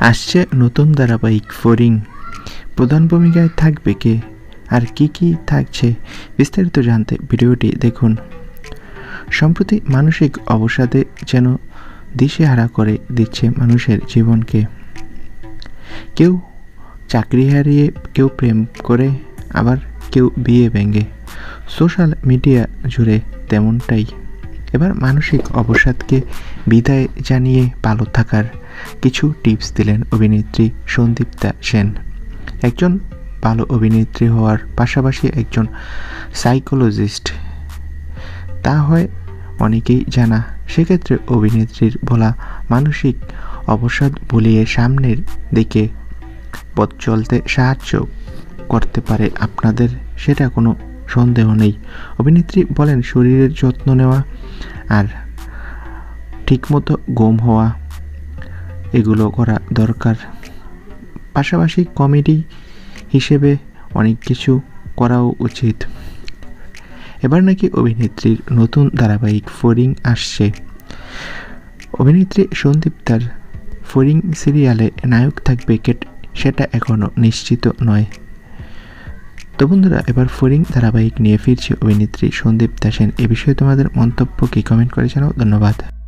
আসছে নতুন ধারাবাহিক ফড়িং। প্রধান ভূমিকায় থাকবে কে আর কি থাকছে বিস্তারিত জানতে ভিডিওটি দেখুন। সম্প্রতি মানসিক অবসাদে যেন দিশেহারা করে দিচ্ছে মানুষের জীবনকে। কেউ চাকরি হারিয়ে, কেউ প্রেম করে, আবার কেউ বিয়ে ভেঙে। সোশ্যাল মিডিয়া জুড়ে তেমনটাই। এবার মানসিক অবসাদকে বিদায় জানিয়ে ভালো থাকার কিছু টিপস দিলেন অভিনেত্রী সন্দীপ্তা সেন। একজন ভালো অভিনেত্রী হওয়ার পাশাপাশি একজন সাইকোলজিস্ট তা হয় অনেকেই জানা। সেক্ষেত্রে অভিনেত্রীর বলা মানসিক অবসাদ ভুলিয়ে সামনের দিকে পথ চলতে সাহায্য করতে পারে আপনাদের, সেটা কোনো সন্দেহ নেই। অভিনেত্রী বলেন শরীরের যত্ন নেওয়া আর ঠিকমতো ঘুম হওয়া এগুলো করা দরকার। পাশাপাশি কমেডি হিসেবে অনেক কিছু করাও উচিত। এবার নাকি অভিনেত্রীর নতুন ধারাবাহিক ফড়িং আসছে। অভিনেত্রী সন্দীপ্তার ফড়িং সিরিয়ালে নায়ক থাকবে কে সেটা এখনও নিশ্চিত নয়। তো বন্ধুরা, এবার ফড়িং ধারাবাহিক নিয়ে ফিরছে অভিনেত্রী সন্দীপ্তা সেন। এ বিষয়ে তোমাদের মন্তব্য কি কমেন্ট করে জানাও। ধন্যবাদ।